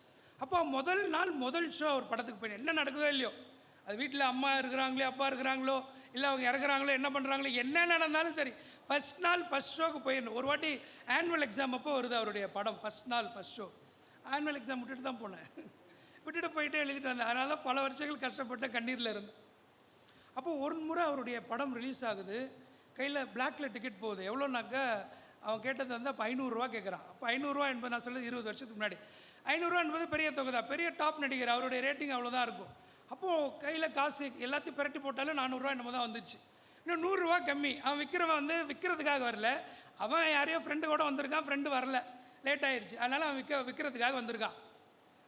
அப்போ முதல் நாள் முதல் ஷோ ஒரு படத்துக்கு போய் என்ன நடக்குதோ இல்லையோ, அது வீட்டில் அம்மா இருக்கிறாங்களோ அப்பா இருக்கிறாங்களோ இல்லை அவங்க இறக்குறாங்களோ என்ன பண்ணுறாங்களோ என்ன நடந்தாலும் சரி, ஃபஸ்ட் நாள் ஃபஸ்ட் ஷோக்கு போயிடணும். ஒரு வாட்டி ஆனுவல் எக்ஸாம் அப்போ வருது அவருடைய படம், ஃபஸ்ட் நாள் ஃபஸ்ட் ஷோ. ஆனுவல் எக்ஸாம் விட்டுட்டு தான் போனேன், விட்டுட்டு போயிட்டு எழுதிட்டு வந்தேன். அதனால தான் பல வருஷங்கள் கஷ்டப்பட்ட கண்ணீரில் இருந்தேன். அப்போது ஒரு முறை அவருடைய படம் ரிலீஸ் ஆகுது, கையில் பிளாக்ல டிக்கெட் போகுது. எவ்வளோனாக்கா அவன் கேட்டது வந்து அப்போ 500 ரூபா கேட்குறான். அப்போ 500 ரூபா என்பது நான் சொல்லுறது 20 வருஷத்துக்கு முன்னாடி. 500 ரூபா என்பது பெரிய தொகை தான், பெரிய டாப் நடிகர், அவருடைய ரேட்டிங் அவ்வளோதான் இருக்கும். அப்போது கையில் காசு எல்லாத்தையும் பிரட்டி போட்டாலும் 400 ரூபா என்னமோ தான் வந்துச்சு. இன்னும் 100 ரூபா கம்மி. அவன் விற்கிறவன் விற்கிறதுக்காக வரல, அவன் யாரையோ ஃப்ரெண்டு கூட வந்திருக்கான், ஃப்ரெண்டு வரல, லேட் ஆயிடுச்சு, அதனால் அவன் விற்கிறதுக்காக வந்திருக்கான்.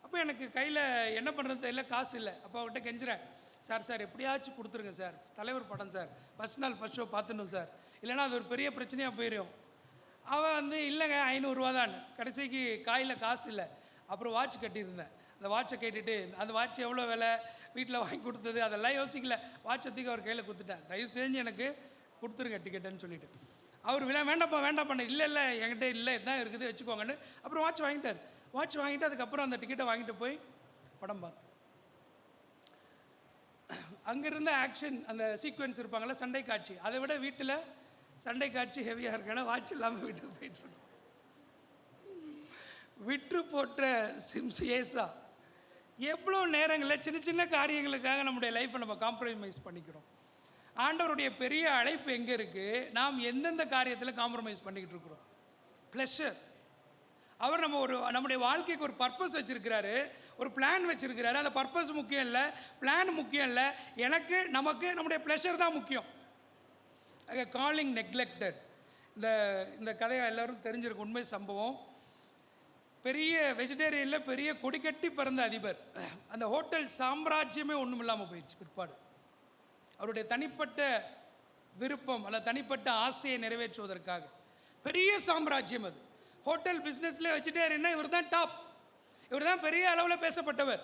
அப்போ எனக்கு கையில் என்ன பண்ணுறது தெரியல, காசு இல்லை. அப்போ அவர்கிட்ட கெஞ்சுறேன், சார் எப்படியாச்சும் கொடுத்துருங்க சார், தலைவர் படம் சார், ஃபஸ்ட் நாள் ஃபஸ்ட் ஷோ பார்த்துடணும் சார், இல்லைனா அது ஒரு பெரிய பிரச்சனையாக போயிடும். அவன் இல்லைங்க 500 ரூபா தான். கடைசிக்கு காயில் காசு இல்லை. அப்புறம் வாட்ச் கட்டியிருந்தேன். அந்த வாட்சை கேட்டுட்டு அந்த வாட்ச் எவ்வளோ விலை, வீட்டில் வாங்கி கொடுத்தது அதெல்லாம் யோசிக்கல, வாட்சை தூக்கி அவர் கையில் கொடுத்துட்டேன். தயவு செஞ்சு எனக்கு கொடுத்துருங்க டிக்கெட்டுன்னு சொல்லிட்டு. அவர் வேண்டாப்பா இல்லை என்கிட்ட இல்லை, இதுதான் இருக்குது வச்சுக்கோங்கன்னு. அப்புறம் வாட்ச் வாங்கிட்டார். வாட்ச் வாங்கிட்டு அதுக்கப்புறம் அந்த டிக்கெட்டை வாங்கிட்டு போய் படம் பார்த்தேன். அங்கே இருந்த ஆக்ஷன் அந்த சீக்வன்ஸ் இருப்பாங்கள்ல, சண்டை காட்சி, அதை விட வீட்டில் சண்டை காட்சி ஹெவியாக இருக்கேன்னா வாட்ச் இல்லாமல் வீட்டுக்கு போயிட்டுருக்கோம். விற்று போட்ட ஏசா எவ்வளோ நேரங்களில் சின்ன சின்ன காரியங்களுக்காக நம்முடைய லைஃப்பை நம்ம காம்ப்ரமைஸ் பண்ணிக்கிறோம். ஆண்டவருடைய பெரிய அழைப்பு எங்கே இருக்குது? நாம் எந்தெந்த காரியத்தில் காம்ப்ரமைஸ் பண்ணிக்கிட்டு இருக்கிறோம்? ப்ளஷர். அவர் நம்முடைய வாழ்க்கைக்கு ஒரு பர்பஸ் வச்சுருக்கிறாரு, ஒரு பிளான் வச்சுருக்கிறாரு. அந்த பர்பஸ் முக்கியம் இல்லை, பிளான் முக்கியம் இல்லை, நமக்கு நம்முடைய ப்ளஷர் தான் முக்கியம். Calling neglected. இந்த கதையை எல்லோரும் தெரிஞ்சிருக்கும், உண்மை சம்பவம். பெரிய வெஜிடேரியனில் பெரிய கொடிக்கட்டி பிறந்த அதிபர், அந்த ஹோட்டல் சாம்ராஜ்யமே ஒன்றும் இல்லாமல் போயிடுச்சு பிற்பாடு. அவருடைய தனிப்பட்ட விருப்பம் அல்ல தனிப்பட்ட ஆசையை நிறைவேற்றுவதற்காக பெரிய சாம்ராஜ்யம் அது. ஹோட்டல் பிஸ்னஸில் வெஜிடேரியன்னா இவர் தான் டாப், இவர் தான் பெரிய அளவில் பேசப்பட்டவர்.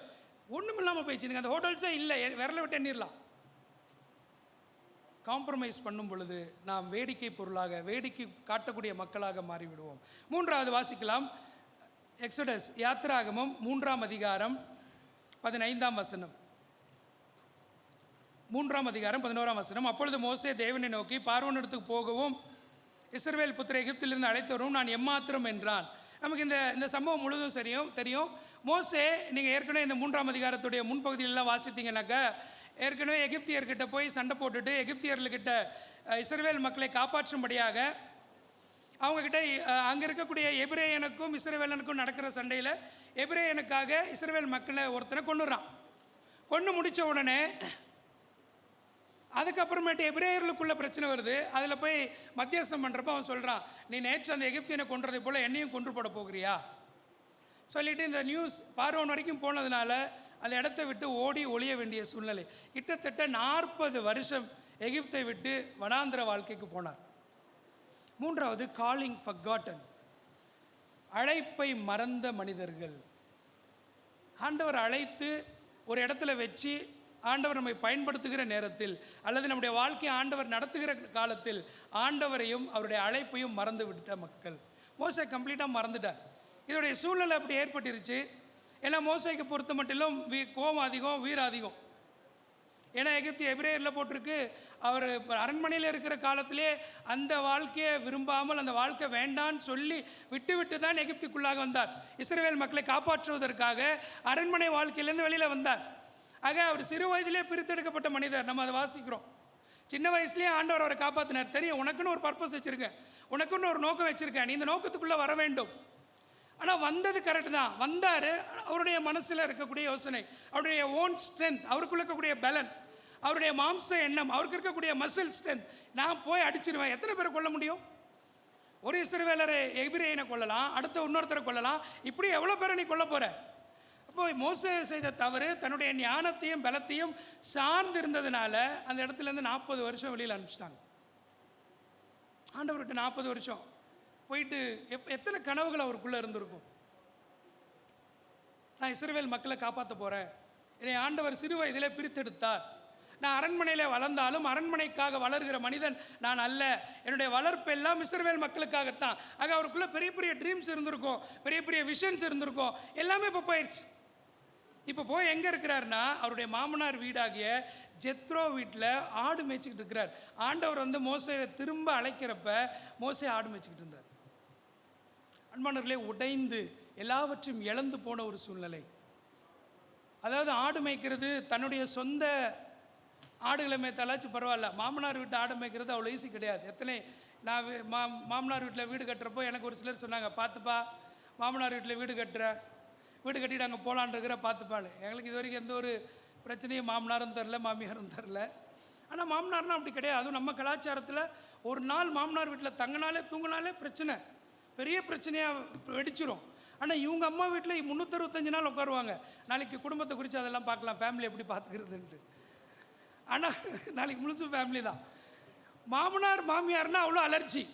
ஒன்றும் இல்லாமல் போயிடுச்சு. அந்த ஹோட்டல்ஸே இல்லை, விரல விட்டு எண்ணிடலாம். காம்ப்ரமைஸ் பண்ணும் பொழுது நாம் வேடிக்கை பொருளாக, வேடிக்கை காட்டக்கூடிய மக்களாக மாறிவிடுவோம். 3வது வாசிக்கலாம். எக்ஸோடஸ், யாத்திராகமம் 3ஆம் அதிகாரம் 15ஆம் வசனம். 3ஆம் அதிகாரம் 11ஆம் வசனம். அப்பொழுது மோசே தேவனை நோக்கி, பார்வோனிடத்துக்கு போகவும் இஸ்ரவேல் புத்திர எகிப்திலிருந்து அழைத்து வரவும் நான் எம்மாத்திரம் என்றான். நமக்கு இந்த சம்பவம் முழுதும் தெரியும். மோசே, நீங்கள் ஏற்கனவே இந்த 3ஆம் அதிகாரத்துடைய முன்பகுதியிலலாம் வாசித்தீங்கன்னாக்கா, ஏற்கனவே எகிப்தியர்கிட்ட போய் சண்டை போட்டுட்டு எகிப்தியர்கிட்ட இஸ்ரவேல் மக்களை காப்பாற்றும்படியாக அவங்கக்கிட்ட அங்கே இருக்கக்கூடிய எபிரேயனுக்கும் இஸ்ரவேலனுக்கும் நடக்கிற சண்டையில் எபிரேயனுக்காக இஸ்ரவேல் மக்களை ஒருத்தனை கொண்டுறான். கொண்டு முடித்த உடனே அதுக்கப்புறமேட்டு எபிரேயர்களுக்குள்ள பிரச்சனை வருது. அதில் போய் மத்தியஸ்தம் பண்ணுறப்ப அவன் சொல்கிறான், நீ நேற்று அந்த எகிப்தியனை கொன்றதை போல் என்னையும் கொன்று போட போகிறியா சொல்லிவிட்டு இந்த நியூஸ் பார்வோன் வரைக்கும் போனதுனால அந்த இடத்த விட்டு ஓடி ஒளிய வேண்டிய சூழ்நிலை. கிட்டத்தட்ட 40 வருஷம் எகிப்தை விட்டு வனாந்திர வாழ்க்கைக்கு போனார். 3வது காலிங் ஃபர்காட்டன், அழைப்பை மறந்த மனிதர்கள். ஆண்டவர் அழைத்து ஒரு இடத்துல வச்சு ஆண்டவர் நம்மை பயன்படுத்துகிற நேரத்தில் அல்லது நம்முடைய வாழ்க்கையை ஆண்டவர் நடத்துகிற காலத்தில் ஆண்டவரையும் அவருடைய அழைப்பையும் மறந்து விட்ட மக்கள். மோசே கம்ப்ளீட்டாக மறந்துட்டார். இதோடைய சூழ்நிலை அப்படி ஏற்பட்டுருச்சு. ஏன்னா மோசைக்கு பொறுத்த மட்டிலும் கோபம் அதிகம், வீரம் அதிகம். ஏன்னா எபிரேயரில் போட்டிருக்கு, அவர் அரண்மனையில் இருக்கிற காலத்திலே அந்த வாழ்க்கையை விரும்பாமல் அந்த வாழ்க்கை வேண்டான்னு சொல்லி விட்டு தான் எகிப்துக்குள்ளாக வந்தார். இஸ்ரவேல் மக்களை காப்பாற்றுவதற்காக அரண்மனை வாழ்க்கையிலேருந்து வெளியில் வந்தார். ஆக அவர் சிறு வயதிலே பிரித்தெடுக்கப்பட்ட மனிதர். நம்ம அதை வாசிக்கிறோம். சின்ன வயசுலேயே ஆண்டவர் அவரை காப்பாற்றினார். தெரியும், உனக்குன்னு ஒரு பர்பஸ் வச்சுருக்கேன், உனக்குன்னு ஒரு நோக்கம் வச்சுருக்கேன், நீ இந்த நோக்கத்துக்குள்ளே வர வேண்டும். ஆனால் வந்தது கரெக்டு தான். வந்தார். அவருடைய மனசில் இருக்கக்கூடிய யோசனை, அவருடைய ஓன் ஸ்ட்ரென்த், அவருக்குள்ள இருக்கக்கூடிய பலன், அவருடைய மாம்ச எண்ணம், அவருக்கு இருக்கக்கூடிய மசில் ஸ்ட்ரென்த், நான் போய் அடிச்சிருவேன். எத்தனை பேரை கொல்ல முடியும்? ஒரு இஸ்ரவேலரை எபிரேயனை கொல்லலாம், அடுத்த இன்னொருத்தரை கொல்லலாம், இப்படி எவ்வளோ பேரை நீ கொல்ல போகிற? அப்போ மோசே செய்த தவறு தன்னுடைய ஞானத்தையும் பலத்தையும் சார்ந்து இருந்ததுனால அந்த இடத்துலேருந்து 40 வருஷம் வெளியில் அனுப்பிச்சிட்டாங்க. ஆண்டவர்கிட்ட 40 வருஷம் போயிட்டு எத்தனை கனவுகள் அவருக்குள்ளே இருந்திருக்கும். நான் இஸ்ரவேல் மக்களை காப்பாற்ற போகிறேன், என்னை ஆண்டவர் சிறு வயதிலே பிரித்தெடுத்தார், நான் அரண்மனையில் வளர்ந்தாலும் அரண்மனைக்காக வளர்கிற மனிதன் நான் அல்ல, என்னுடைய வளர்ப்பு எல்லாம் இஸ்ரவேல் மக்களுக்காகத்தான். ஆக அவருக்குள்ளே பெரிய பெரிய ட்ரீம்ஸ் இருந்திருக்கும், பெரிய பெரிய விஷன்ஸ் இருந்திருக்கும், எல்லாமே இப்போ போயிடுச்சு. இப்போ போய் எங்கே இருக்கிறாருன்னா அவருடைய மாமனார் வீடாகிய ஜெத்ரோ வீட்டில் ஆடு மேய்ச்சிக்கிட்டு இருக்கிறார். ஆண்டவர் வந்து மோசையை திரும்ப அழைக்கிறப்ப மோசே ஆடு மேய்ச்சிக்கிட்டு இருந்தார். அன்பானவர்களே, உடைந்து எல்லாவற்றையும் இழந்து போன ஒரு சூழ்நிலை. அதாவது ஆடு மேய்க்கிறது தன்னுடைய சொந்த ஆடுகளை மேய்த்தாலாச்சும் பரவாயில்ல, மாமனார் வீட்டு ஆடு மேய்க்கிறது அவ்வளோ ஈஸி கிடையாது. நான் மாமனார் வீட்டில் வீடு கட்டுறப்போ எனக்கு ஒரு சிலர் சொன்னாங்க, பார்த்துப்பா மாமனார் வீட்டில் வீடு கட்டிட்டு அங்கே போகலான் இருக்கிற பார்த்துப்பாள். எங்களுக்கு இது வரைக்கும் எந்த ஒரு பிரச்சனையும் மாமனாரும் தரல, மாமியாரும் தரல. ஆனால் மாமனார்னா அப்படி கிடையாது. அதுவும் நம்ம கலாச்சாரத்தில் ஒரு நாள் மாமனார் வீட்டில் தூங்கினாலே பிரச்சனை, பெரிய பிரச்சனையாக வெடிச்சிரும். ஆனால் இவங்க அம்மா வீட்டில் 365 நாள் உட்காருவாங்க. நாளைக்கு குடும்பத்தை குறித்து அதெல்லாம் பார்க்கலாம், ஃபேமிலி எப்படி பார்த்துக்கிறதுன்ட்டு. ஆனால் நாளைக்கு முழுசும் ஃபேமிலி தான். மாமனார் மாமியார்னால் அவ்வளோ அலர்ஜி.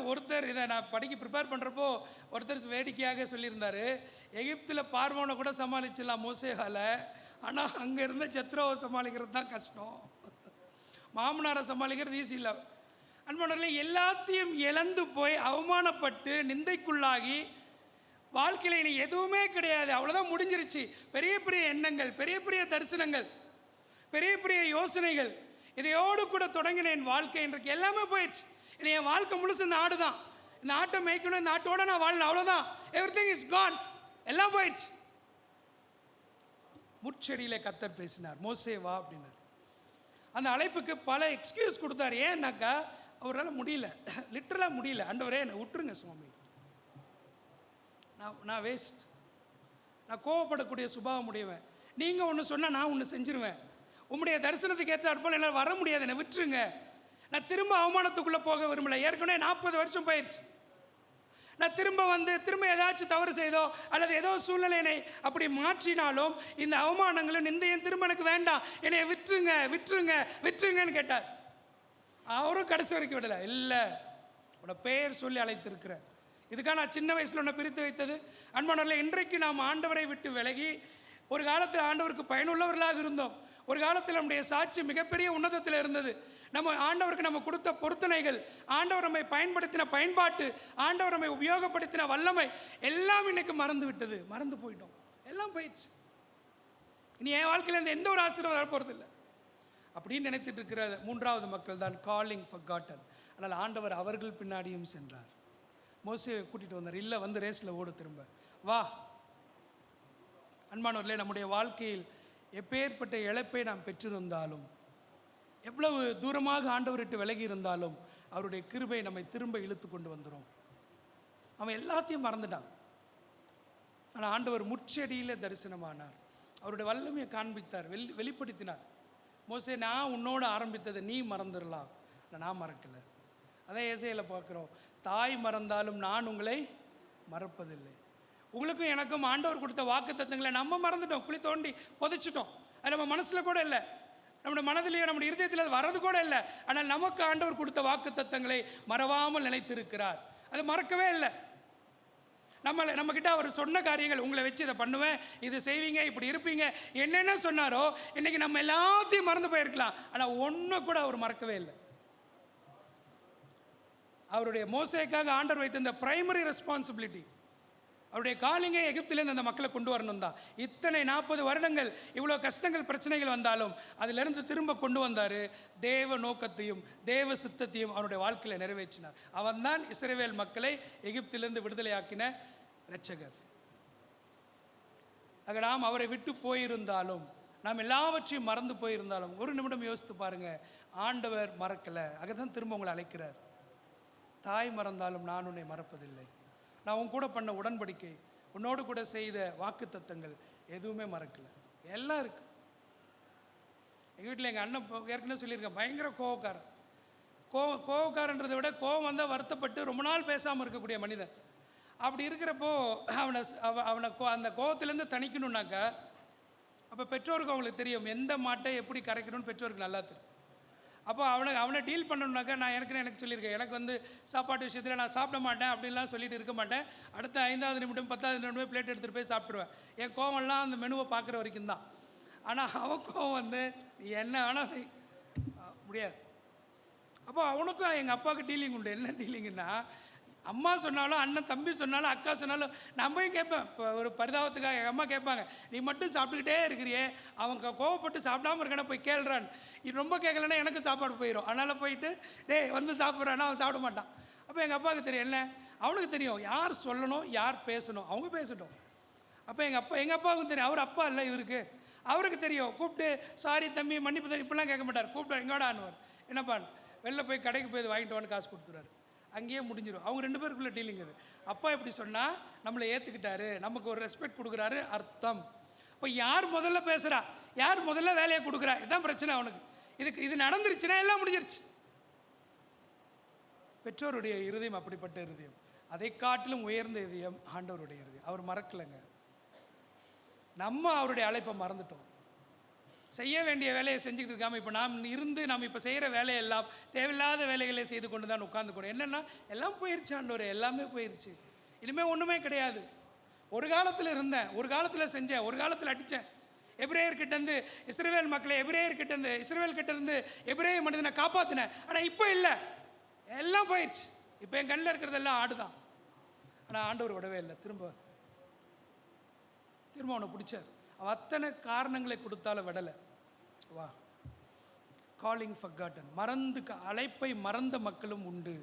ஒருத்தர் இதை நான் ப்ரிப்பேர் பண்ணுறப்போ ஒருத்தர் வேடிக்கையாக சொல்லியிருந்தார், எகிப்தில் பார்வோனை கூட சமாளிச்சிடலாம் மோசேகால, ஆனால் அங்கே இருந்த ஜெத்ரோவை சமாளிக்கிறது தான் கஷ்டம், மாமனாரை சமாளிக்கிறது ஈஸி இல்லை. அன்பானவர்களே, எல்லாத்தையும் இழந்து போய் அவமானப்பட்டு நிந்தைக்குள்ளாகி வாழ்க்கையில் இனி எதுவுமே கிடையாது, அவ்வளோதான், முடிஞ்சிருச்சு. பெரிய பெரிய எண்ணங்கள், பெரிய பெரிய தரிசனங்கள், பெரிய பெரிய யோசனைகள், இதையோடு கூட தொடங்கின என் வாழ்க்கை இன்றைக்கு எல்லாமே போயிடுச்சு. இல்லை, என் வாழ்க்கை முழுசு இந்த ஆடு தான், இந்த ஆட்டை மேய்க்கணும், இந்த ஆட்டோட நான் வாழணும், அவ்வளோதான், எவ்ரிதிங் இஸ் கான், எல்லாம் போயிடுச்சு. முட்செடியிலே கர்த்தர் பேசினார், மோசே வா அப்படின்னார். அந்த அழைப்புக்கு பல எக்ஸ்கியூஸ் கொடுத்தார். ஏன்னாக்கா அவரால் முடியல, லிட்டரலாக முடியல. ஆண்டவரே என்னை விட்டுருங்க சுவாமி, நான் வேஸ்ட், நான் கோவப்படக்கூடிய சுபாவம் உடையவன், நீங்கள் ஒன்று சொன்னால் நான் ஒன்று செஞ்சிருவேன், உங்களுடைய தரிசனத்துக்கு ஏற்றாற்போல் என்னால் வர முடியாது, என்னை விட்டுருங்க, நான் திரும்ப அவமானத்துக்குள்ளே போக விரும்பலை. ஏற்கனவே 40 வருஷம் போயிடுச்சு. நான் திரும்ப ஏதாச்சும் தவறு செய்தோ அல்லது ஏதோ சூழ்நிலையினை அப்படி மாற்றினாலும் இந்த அவமானங்களும் நிந்தையும் திரும்ப எனக்கு வேண்டாம், என்னை விட்டுருங்கன்னு கேட்டார். அவரும் கடைசி வரைக்கும் விடலை. இல்லை, உன்னோட பெயர் சொல்லி அழைத்திருக்கிற, இதுக்காக நான் சின்ன வயசில் உன்னை பிரித்து வைத்தது. அன்பானவர்களே, இன்றைக்கு நாம் ஆண்டவரை விட்டு விலகி ஒரு காலத்தில் ஆண்டவருக்கு பயனுள்ளவர்களாக இருந்தோம். ஒரு காலத்தில் நம்முடைய சாட்சி மிகப்பெரிய உன்னதத்தில் இருந்தது. நம்ம ஆண்டவருக்கு நம்ம கொடுத்த பொருத்தனைகள், ஆண்டவர் நம்மை பயன்படுத்தின பயன்பாட்டு, ஆண்டவர் நம்மை உபயோகப்படுத்தின வல்லமை எல்லாம் இன்னைக்கு மறந்து போயிட்டோம், எல்லாம் போயிடுச்சு. இனி என் வாழ்க்கையில் இருந்து எந்த ஒரு ஆசீர்வாதம் வரப்போகிறதில்லை அப்படின்னு நினைத்துட்டு இருக்கிற 3வது மக்கள் தான் காலிங் ஃபர்காட்டன். ஆனால் ஆண்டவர் அவர்கள் பின்னாடியும் சென்றார். மோசேயை கூட்டிகிட்டு வந்தார். இல்லை, வந்து ரேஸில் ஓடு, திரும்ப வா. அன்பானவர்களே, நம்முடைய வாழ்க்கையில் எப்பேற்பட்ட இழப்பை நாம் பெற்றிருந்தாலும், எவ்வளவு தூரமாக ஆண்டவர்கிட்ட விலகி இருந்தாலும், அவருடைய கிருபை நம்மை திரும்ப இழுத்து கொண்டு வந்துடும். அவன் எல்லாத்தையும் மறந்துட்டான். ஆனால் ஆண்டவர் முட்செடியில் தரிசனமானார், அவருடைய வல்லமையை காண்பித்தார், வெளிப்படுத்தினார். மோசே, நான் உன்னோடு ஆரம்பித்ததை நீ மறந்துடலாம், நான் மறக்கலை. அதான் ஏசாயால பார்க்குறோம், தாய் மறந்தாலும் நான் உங்களை மறப்பதில்லை. உங்களுக்கும் எனக்கும் ஆண்டவர் கொடுத்த வாக்கு தத்தங்களை நம்ம மறந்துட்டோம், குழி தோண்டி புதைச்சிட்டோம். அது நம்ம மனசில் கூட இல்லை, நம்முடைய மனதிலேயே நம்முடைய இருதயத்தில் அது வர்றது கூட இல்லை. ஆனால் நமக்கு ஆண்டவர் கொடுத்த வாக்கு தத்தங்களை மறவாமல் நினைத்திருக்கிறார், அது மறக்கவே இல்லை. நம்மக்கிட்ட அவர் சொன்ன காரியங்கள், உங்களை வச்சு இதை பண்ணுவேன், இது செய்வீங்க, இப்படி இருப்பீங்க, என்னென்ன சொன்னாரோ இன்றைக்கி நம்ம எல்லாத்தையும் மறந்து போயிருக்கலாம். ஆனால் ஒன்று கூட அவர் மறக்கவே இல்லை. அவருடைய மோசேக்காக ஆண்டவர் வைத்த இந்த பிரைமரி ரெஸ்பான்சிபிலிட்டி, அவருடைய காலிங்கே எகிப்திலேருந்து அந்த மக்களை கொண்டு வரணும் தான். இத்தனை 40 வருடங்கள் இவ்வளோ கஷ்டங்கள் பிரச்சனைகள் வந்தாலும் அதிலிருந்து திரும்ப கொண்டு வந்தார். தேவ நோக்கத்தையும் தேவ சித்தத்தையும் அவருடைய வாழ்க்கையில் நிறைவேற்றினார். அவன்தான் இஸ்ரவேல் மக்களை எகிப்திலிருந்து விடுதலையாக்கின இரட்சகர். ஆக நாம் அவரை விட்டு போயிருந்தாலும், நாம் எல்லாவற்றையும் மறந்து போயிருந்தாலும், ஒரு நிமிடம் யோசித்து பாருங்க, ஆண்டவர் மறக்கலை. அதுதான் திரும்ப உங்களை அழைக்கிறார். தாய் மறந்தாலும் நான் உன்னை மறப்பதில்லை. நான் உன் கூட பண்ண உடன்படிக்கை, உன்னோடு கூட செய்த வாக்கு தத்தங்கள் எதுவுமே மறக்கலை. எல்லாம் இருக்கு. எங்கள் வீட்டில் எங்கள் அண்ணன் ஏற்கனவே சொல்லியிருக்கேன், பயங்கர கோவக்காரன். கோவக்காரன்றதை விட கோவம் வந்தால் வருத்தப்பட்டு ரொம்ப நாள் பேசாமல் இருக்கக்கூடிய மனிதன். அப்படி இருக்கிறப்போ அவனை அந்த கோவத்திலேருந்து தணிக்கணுன்னாக்கா, அப்போ பெற்றோருக்கு அவங்களுக்கு தெரியும் எந்த மாட்டை எப்படி கரைக்கணும்னு பெற்றோருக்கு நல்லா தெரியும். அப்போ அவனை டீல் பண்ணணுன்னாக்கா, நான் எனக்கு சொல்லியிருக்கேன், எனக்கு வந்து சாப்பாட்டு விஷயத்தில் நான் சாப்பிட மாட்டேன் அப்படின்லாம் சொல்லிட்டு இருக்க மாட்டேன். அடுத்த 5வது நிமிடம் 10வது நிமிடமே பிளேட் எடுத்துகிட்டு போய் சாப்பிட்ருவேன். என் கோவம்லாம் அந்த மெனுவை பார்க்குற வரைக்கும் தான். ஆனால் அவன் கோவம் வந்து என்ன ஆனால் முடியாது. அப்போ அவனுக்கும் எங்கள் அப்பாவுக்கு டீலிங் உண்டு. என்ன டீலிங்குன்னா, அம்மா சொன்னாலும் அண்ணன் தம்பி சொன்னாலும் அக்கா சொன்னாலும் நம்மையும் கேட்பேன். இப்போ ஒரு பரிதாபத்துக்காக எங்கள் அம்மா கேட்பாங்க, நீ மட்டும் சாப்பிட்டுக்கிட்டே இருக்கிறியே, அவங்க கோவப்பட்டு சாப்பிடாமல் இருக்கானே போய் கேள்றான். இது ரொம்ப கேட்கலன்னா எனக்கு சாப்பாடு போயிடும். அதனால் போயிட்டு வந்து சாப்பிட்றான்னா அவன் சாப்பிட மாட்டான். அப்போ எங்கள் அப்பாவுக்கு தெரியும், என்ன அவனுக்கு தெரியும் யார் சொல்லணும் யார் பேசணும், அவங்க பேசட்டும். அப்போ எங்கள் அப்பாவுக்கும் தெரியும், அவர் அப்பா இல்லை இவருக்கு, அவருக்கு தெரியும். கூப்பிட்டு சாரி தம்பி மன்னிப்பு தம்பி இப்படிலாம் கேட்க மாட்டார். கூப்பிட்டு எங்கோட ஆனுவார், என்னப்பான் வெளில போய் கடைக்கு போய் வாங்கிட்டு வான்னு காசு கொடுத்துருவாரு. அங்கேயே முடிஞ்சிடும். அவங்க 2 பேருக்குள்ளே டீலிங் அது. அப்பா இப்படி சொன்னால் நம்மளை ஏற்றுக்கிட்டாரு, நமக்கு ஒரு ரெஸ்பெக்ட் கொடுக்குறாரு அர்த்தம். இப்போ யார் முதல்ல பேசுகிறா, யார் முதல்ல வேலையை கொடுக்குறா, இதுதான் பிரச்சனை அவனுக்கு. இது நடந்துருச்சுன்னா எல்லாம் முடிஞ்சிருச்சு. பெற்றோருடைய இருதயம் அப்படிப்பட்ட இருதயம். அதை காட்டிலும் உயர்ந்த இதயம் ஆண்டவருடைய இருதயம். அவர் மறக்கலைங்க. நம்ம அவருடைய அழைப்பை மறந்துட்டோம். செய்ய வேண்டிய வேலையை செஞ்சுக்கிட்டு இருக்காமல் இப்போ நாம் இப்போ செய்கிற வேலையெல்லாம் தேவையில்லாத வேலைகளை செய்து கொண்டு தான் உட்காந்துக்கணும். என்னென்னா எல்லாம் போயிடுச்சு ஆண்டவரே, எல்லாமே போயிடுச்சு, இனிமேல் ஒன்றுமே கிடையாது. ஒரு காலத்தில் இருந்தேன், ஒரு காலத்தில் செஞ்சேன், ஒரு காலத்தில் அடித்தேன். எபிரேயர்கிட்டேருந்து இஸ்ரவேல் மக்களை இஸ்ரவேல்கிட்டேருந்து எபிரேய மனிதனை காப்பாற்றினேன். ஆனால் இப்போ இல்லை, எல்லாம் போயிடுச்சு. இப்போ என் கண்ணில் இருக்கிறதெல்லாம் ஆடுதான். ஆனால் ஆண்டவர் விடவே இல்லை. திரும்ப அவனை பிடிச்சார். அவன் அத்தனை காரணங்களை கொடுத்தாலும் விடலை. வா, காலிங் ஃபர்காட்டன், அழைப்பை மறந்த மக்களும் உண்டு.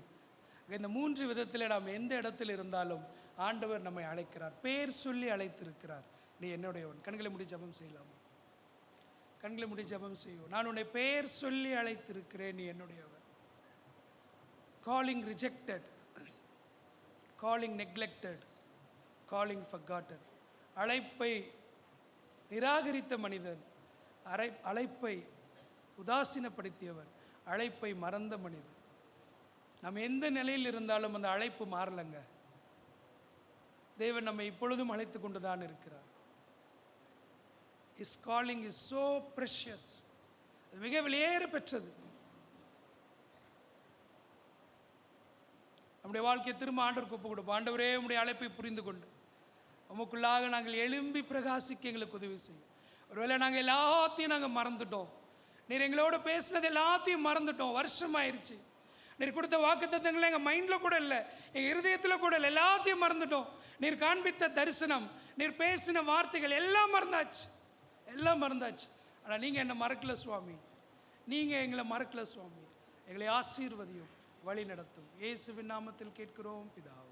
இந்த 3 விதத்தில் நாம் எந்த இடத்தில் இருந்தாலும் ஆண்டவர் நம்மை அழைக்கிறார். பேர் சொல்லி அழைத்திருக்கிறார். நீ என்னுடையவன். கண்களை மூடி ஜெபம் செய்யலாம். கண்களை மூடி ஜெபம் செய்வோம். நான் உன்னை பெயர் சொல்லி அழைத்திருக்கிறேன், நீ என்னுடையவன். Calling rejected, calling neglected, calling forgotten. அழைப்பை நிராகரித்த மனிதன், அழைப்பை உதாசீனப்படுத்தியவன், அழைப்பை மறந்த மனிதன். நம்ம எந்த நிலையில் இருந்தாலும் அந்த அழைப்பு மாறலங்க. தேவன் நம்மை இப்பொழுதும் அழைத்து கொண்டு தான் இருக்கிறார். His calling is so precious. அது மிக விலையேற பெற்றது. நம்முடைய வாழ்க்கையை திரும்ப ஆண்டவருக்கு ஒப்பு கொடுப்போம். ஆண்டவரே, உம்முடைய அழைப்பை புரிந்து கொண்டு உமக்குள்ளாக நாங்கள் எழும்பி பிரகாசிக்க எங்களுக்கு உதவி செய்யும். ஒருவேளை நாங்கள் எல்லாத்தையும் மறந்துட்டோம். நீர் எங்களோட பேசினது எல்லாத்தையும் மறந்துட்டோம். வருஷமாயிருச்சு. நீர் கொடுத்த வாக்குத்தத்தங்களை எங்கள் மைண்டில் கூட இல்லை, எங்கள் இருதயத்தில் கூட இல்லை, எல்லாத்தையும் மறந்துட்டோம். நீர் காண்பித்த தரிசனம், நீர் பேசின வார்த்தைகள் எல்லாம் மறந்தாச்சு, எல்லாம் மறந்தாச்சு. ஆனால் நீங்கள் என்னை மறக்கல சுவாமி, நீங்கள் எங்களை மறக்கல சுவாமி. எங்களை ஆசீர்வதியும், வழி நடத்தும். இயேசுவின் நாமத்தில் கேட்கிறோம் பிதாவே.